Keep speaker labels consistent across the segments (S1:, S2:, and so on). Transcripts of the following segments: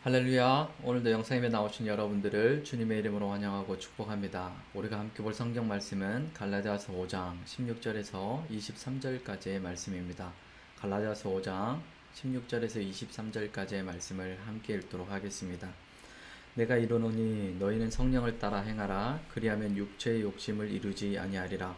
S1: 할렐루야. 오늘도 영상에 나오신 여러분들을 주님의 이름으로 환영하고 축복합니다. 우리가 함께 볼 성경 말씀은 갈라디아서 5장 16절에서 23절까지의 말씀입니다. 갈라디아서 5장 16절에서 23절까지의 말씀을 함께 읽도록 하겠습니다. 내가 이르노니 너희는 성령을 따라 행하라. 그리하면 육체의 욕심을 이루지 아니하리라.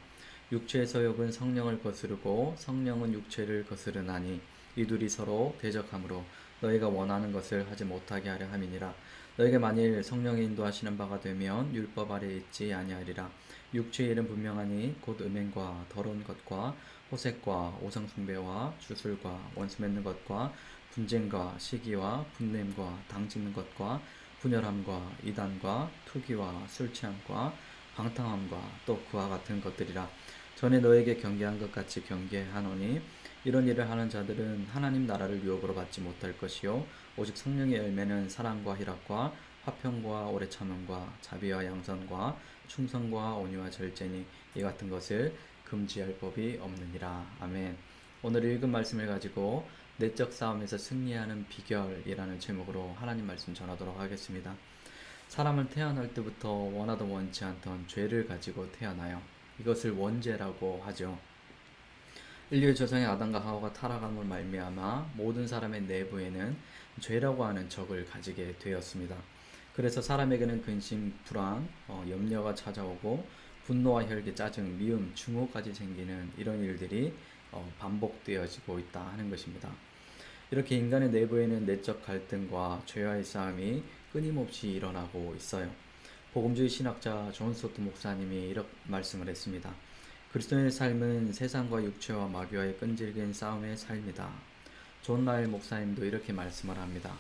S1: 육체의 소욕은 성령을 거스르고 성령은 육체를 거스르나니 이 둘이 서로 대적하므로 너희가 원하는 것을 하지 못하게 하려 함이니라. 너희가 만일 성령의 인도하시는 바가 되면 율법 아래에 있지 아니하리라. 육체의 일은 분명하니 곧 음행과 더러운 것과 호색과 오상숭배와 주술과 원수 맺는 것과 분쟁과 시기와 분냄과 당짓는 것과 분열함과 이단과 투기와 술취함과 방탕함과 또 그와 같은 것들이라. 전에 너에게 경계한 것 같이 경계하노니 이런 일을 하는 자들은 하나님 나라를 유업으로 받지 못할 것이요 오직 성령의 열매는 사랑과 희락과 화평과 오래 참음과 자비와 양선과 충성과 온유와 절제니 이 같은 것을 금지할 법이 없느니라. 아멘. 오늘 읽은 말씀을 가지고 내적 싸움에서 승리하는 비결이라는 제목으로 하나님 말씀 전하도록 하겠습니다. 사람은 태어날 때부터 원하도 원치 않던 죄를 가지고 태어나요. 이것을 원죄라고 하죠. 인류의 조상의 아담과 하와가 타락함으로 말미암아 모든 사람의 내부에는 죄라고 하는 적을 가지게 되었습니다. 그래서 사람에게는 근심, 불안, 염려가 찾아오고 분노와 혈기, 짜증, 미움, 증오까지 생기는 이런 일들이 반복되어지고 있다 하는 것입니다. 이렇게 인간의 내부에는 내적 갈등과 죄와의 싸움이 끊임없이 일어나고 있어요. 복음주의 신학자 존 스토트 목사님이 이렇게 말씀을 했습니다. 그리스도인의 삶은 세상과 육체와 마귀와의 끈질긴 싸움의 삶이다. 존 라일 목사님도 이렇게 말씀을 합니다.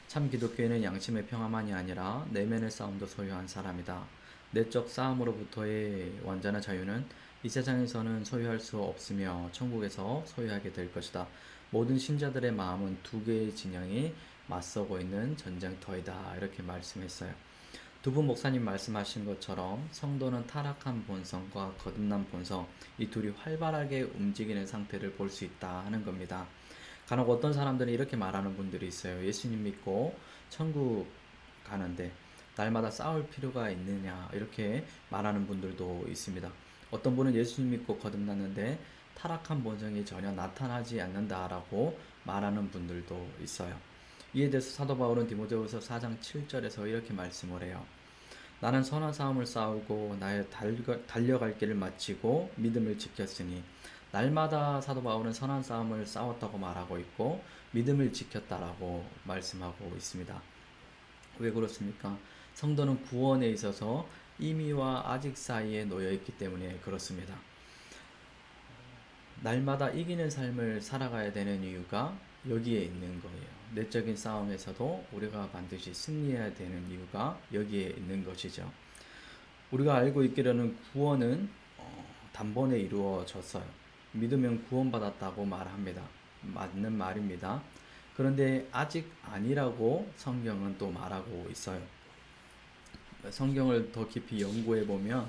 S1: 참 기독교인은 양심의 평화만이 아니라 내면의 싸움도 소유한 사람이다. 내적 싸움으로부터의 완전한 자유는 이 세상에서는 소유할 수 없으며 천국에서 소유하게 될 것이다. 모든 신자들의 마음은 두 개의 진영이 맞서고 있는 전쟁터이다. 이렇게 말씀했어요. 두 분 목사님 말씀하신 것처럼 성도는 타락한 본성과 거듭난 본성, 이 둘이 활발하게 움직이는 상태를 볼 수 있다 하는 겁니다. 간혹 어떤 사람들은 이렇게 말하는 분들이 있어요. 예수님 믿고 천국 가는데 날마다 싸울 필요가 있느냐, 이렇게 말하는 분들도 있습니다. 어떤 분은 예수님 믿고 거듭났는데 타락한 본성이 전혀 나타나지 않는다라고 말하는 분들도 있어요. 이에 대해서 사도 바울은 디모데후서 4장 7절에서 이렇게 말씀을 해요. 나는 선한 싸움을 싸우고 나의 달려갈 길을 마치고 믿음을 지켰으니. 날마다 사도 바울은 선한 싸움을 싸웠다고 말하고 있고 믿음을 지켰다라고 말씀하고 있습니다. 왜 그렇습니까? 성도는 구원에 있어서 이미와 아직 사이에 놓여 있기 때문에 그렇습니다. 날마다 이기는 삶을 살아가야 되는 이유가 여기에 있는 거예요. 내적인 싸움에서도 우리가 반드시 승리해야 되는 이유가 여기에 있는 것이죠. 우리가 알고 있기로는 구원은 단번에 이루어졌어요. 믿으면 구원받았다고 말합니다. 맞는 말입니다. 그런데 아직 아니라고 성경은 또 말하고 있어요. 성경을 더 깊이 연구해 보면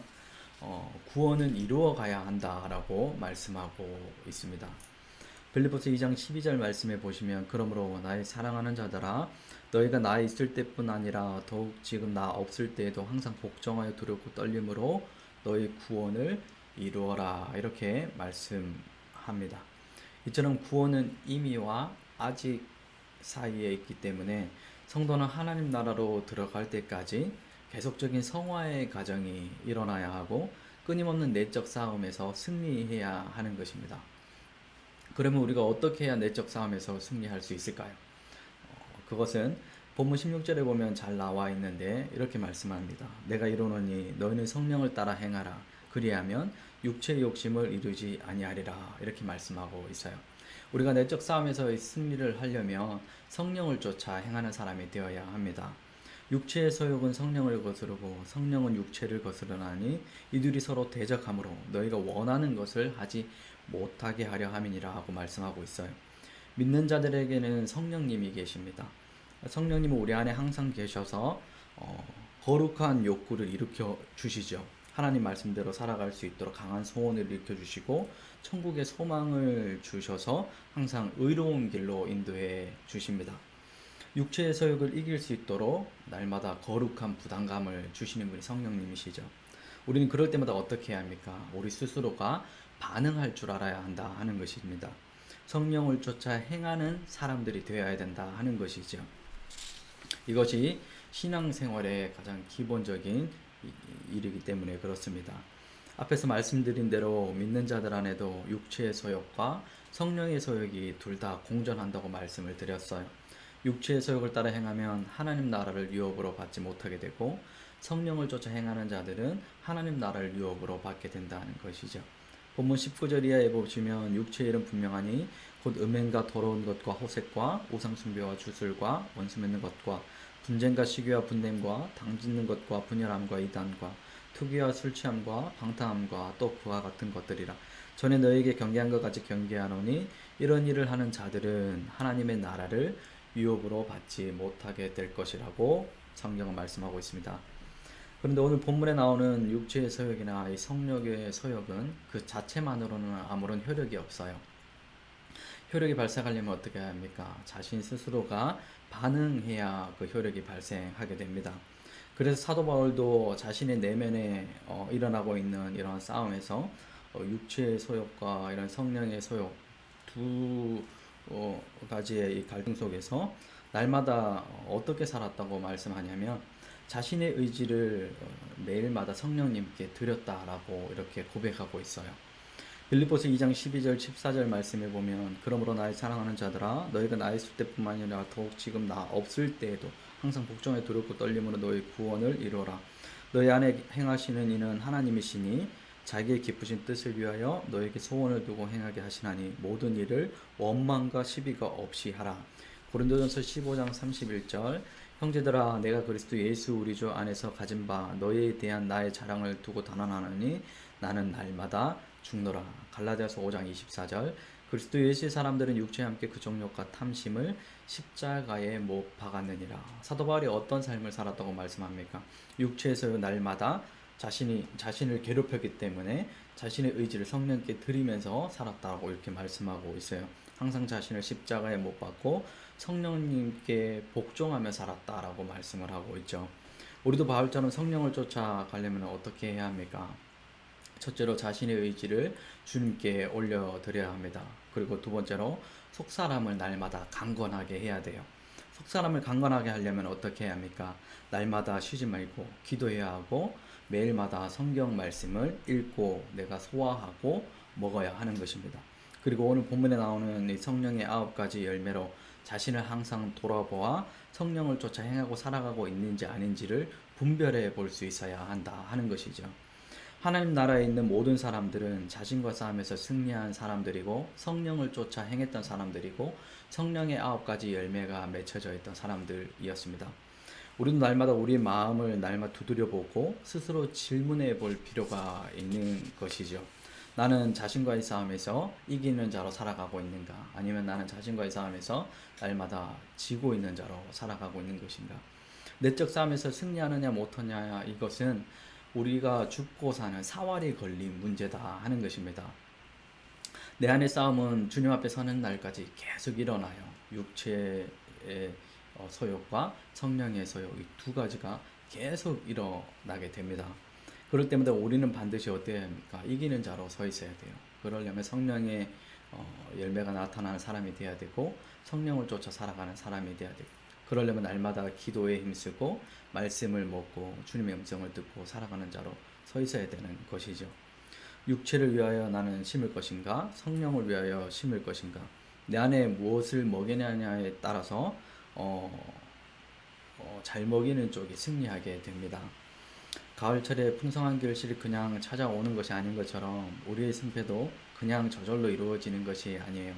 S1: 구원은 이루어 가야 한다라고 말씀하고 있습니다. 빌립보서 2장 12절 말씀에 보시면 그러므로 나의 사랑하는 자들아 너희가 나 있을 때뿐 아니라 더욱 지금 나 없을 때에도 항상 복종하여 두렵고 떨림으로 너희 구원을 이루어라, 이렇게 말씀합니다. 이처럼 구원은 이미와 아직 사이에 있기 때문에 성도는 하나님 나라로 들어갈 때까지 계속적인 성화의 과정이 일어나야 하고 끊임없는 내적 싸움에서 승리해야 하는 것입니다. 그러면 우리가 어떻게 해야 내적 싸움에서 승리할 수 있을까요? 그것은 본문 16절에 보면 잘 나와 있는데 이렇게 말씀합니다. 내가 이르노니 너희는 성령을 따라 행하라. 그리하면 육체의 욕심을 이루지 아니하리라. 이렇게 말씀하고 있어요. 우리가 내적 싸움에서 승리를 하려면 성령을 쫓아 행하는 사람이 되어야 합니다. 육체의 소욕은 성령을 거스르고 성령은 육체를 거스르나니 이들이 서로 대적하므로 너희가 원하는 것을 하지 못하게 하려 함이니라 하고 말씀하고 있어요. 믿는 자들에게는 성령님이 계십니다. 성령님은 우리 안에 항상 계셔서 거룩한 욕구를 일으켜 주시죠. 하나님 말씀대로 살아갈 수 있도록 강한 소원을 일으켜 주시고 천국의 소망을 주셔서 항상 의로운 길로 인도해 주십니다. 육체의 소욕을 이길 수 있도록 날마다 거룩한 부담감을 주시는 분이 성령님이시죠. 우리는 그럴 때마다 어떻게 해야 합니까? 우리 스스로가 반응할 줄 알아야 한다 하는 것입니다. 성령을 쫓아 행하는 사람들이 되어야 된다 하는 것이죠. 이것이 신앙생활의 가장 기본적인 일이기 때문에 그렇습니다. 앞에서 말씀드린 대로 믿는 자들 안에도 육체의 소욕과 성령의 소욕이 둘 다 공존한다고 말씀을 드렸어요. 육체의 소욕을 따라 행하면 하나님 나라를 유업으로 받지 못하게 되고, 성령을 쫓아 행하는 자들은 하나님 나라를 유업으로 받게 된다는 것이죠. 본문 19절 이하에 보시면 육체의 일은 분명하니 곧 음행과 더러운 것과 호색과 우상숭배와 주술과 원수 맺는 것과 분쟁과 시기와 분냄과 당짓는 것과 분열함과 이단과 투기와 술 취함과 방탕함과 또 그와 같은 것들이라. 전에 너에게 경계한 것 같이 경계하노니 이런 일을 하는 자들은 하나님의 나라를 유업으로 받지 못하게 될 것이라고 성경은 말씀하고 있습니다. 그런데 오늘 본문에 나오는 육체의 소욕이나 이 성령의 소욕은 그 자체만으로는 아무런 효력이 없어요. 효력이 발생하려면 어떻게 해야 합니까? 자신 스스로가 반응해야 그 효력이 발생하게 됩니다. 그래서 사도 바울도 자신의 내면에 일어나고 있는 이런 싸움에서 육체의 소욕과 이런 성령의 소욕 두 가지의 이 갈등 속에서 날마다 어떻게 살았다고 말씀하냐면 자신의 의지를 매일마다 성령님께 드렸다라고 이렇게 고백하고 있어요. 빌립보서 2장 12절 14절 말씀에 보면 그러므로 나의 사랑하는 자들아 너희가 나 있을 때뿐만 아니라 더욱 지금 나 없을 때에도 항상 복종에 두렵고 떨림으로 너희 구원을 이루어라. 너희 안에 행하시는 이는 하나님이시니 자기의 기쁘신 뜻을 위하여 너에게 소원을 두고 행하게 하시나니 모든 일을 원망과 시비가 없이 하라. 고린도전서 15장 31절 형제들아 내가 그리스도 예수 우리 주 안에서 가진 바 너희에 대한 나의 자랑을 두고 단언하노니 나는 날마다 죽노라. 갈라디아서 5장 24절 그리스도 예수의 사람들은 육체와 함께 그 정욕과 탐심을 십자가에 못 박았느니라. 사도 바울이 어떤 삶을 살았다고 말씀합니까? 육체에서 날마다 자신을 괴롭혔기 때문에 자신의 의지를 성령께 드리면서 살았다고 이렇게 말씀하고 있어요. 항상 자신을 십자가에 못 박고 성령님께 복종하며 살았다라고 말씀을 하고 있죠. 우리도 바울처럼 성령을 쫓아가려면 어떻게 해야 합니까? 첫째로 자신의 의지를 주님께 올려드려야 합니다. 그리고 두 번째로 속사람을 날마다 강건하게 해야 돼요. 속사람을 강건하게 하려면 어떻게 해야 합니까? 날마다 쉬지 말고 기도해야 하고 매일마다 성경 말씀을 읽고 내가 소화하고 먹어야 하는 것입니다. 그리고 오늘 본문에 나오는 이 성령의 9가지 열매로 자신을 항상 돌아보아 성령을 쫓아 행하고 살아가고 있는지 아닌지를 분별해 볼 수 있어야 한다 하는 것이죠. 하나님 나라에 있는 모든 사람들은 자신과 싸움에서 승리한 사람들이고 성령을 쫓아 행했던 사람들이고 성령의 9가지 열매가 맺혀져 있던 사람들이었습니다. 우리도 날마다 우리 마음을 날마다 두드려보고 스스로 질문해 볼 필요가 있는 것이죠. 나는 자신과의 싸움에서 이기는 자로 살아가고 있는가? 아니면 나는 자신과의 싸움에서 날마다 지고 있는 자로 살아가고 있는 것인가? 내적 싸움에서 승리하느냐 못하느냐 이것은 우리가 죽고 사는 사활이 걸린 문제다 하는 것입니다. 내 안의 싸움은 주님 앞에 서는 날까지 계속 일어나요. 육체의 소욕과 성령의 소욕 이 두 가지가 계속 일어나게 됩니다. 그럴 때마다 우리는 반드시 어때야 합니까? 이기는 자로 서 있어야 돼요. 그러려면 성령의 열매가 나타나는 사람이 되어야 되고 성령을 쫓아 살아가는 사람이 되어야 되고 그러려면 날마다 기도에 힘쓰고 말씀을 먹고 주님의 음성을 듣고 살아가는 자로 서 있어야 되는 것이죠. 육체를 위하여 나는 심을 것인가 성령을 위하여 심을 것인가 내 안에 무엇을 먹이냐에 따라서 잘 먹이는 쪽이 승리하게 됩니다. 가을철에 풍성한 결실이 그냥 찾아오는 것이 아닌 것처럼 우리의 승패도 그냥 저절로 이루어지는 것이 아니에요.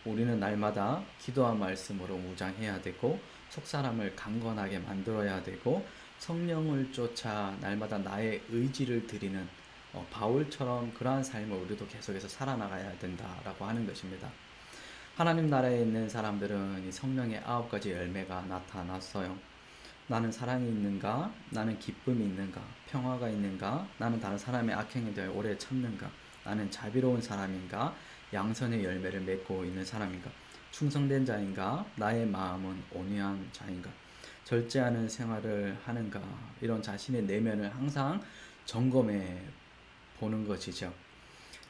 S1: 우리는 날마다 기도와 말씀으로 무장해야 되고 속사람을 강건하게 만들어야 되고 성령을 쫓아 날마다 나의 의지를 드리는 바울처럼 그러한 삶을 우리도 계속해서 살아나가야 된다라고 하는 것입니다. 하나님 나라에 있는 사람들은 이 성령의 9가지 열매가 나타났어요. 나는 사랑이 있는가? 나는 기쁨이 있는가? 평화가 있는가? 나는 다른 사람의 악행에 대해 오래 참는가? 나는 자비로운 사람인가? 양선의 열매를 맺고 있는 사람인가? 충성된 자인가? 나의 마음은 온유한 자인가? 절제하는 생활을 하는가? 이런 자신의 내면을 항상 점검해 보는 것이죠.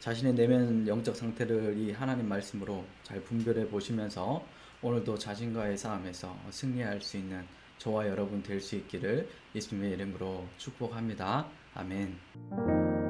S1: 자신의 내면 영적 상태를 이 하나님 말씀으로 잘 분별해 보시면서 오늘도 자신과의 싸움에서 승리할 수 있는 저와 여러분 될 수 있기를 예수님의 이름으로 축복합니다. 아멘.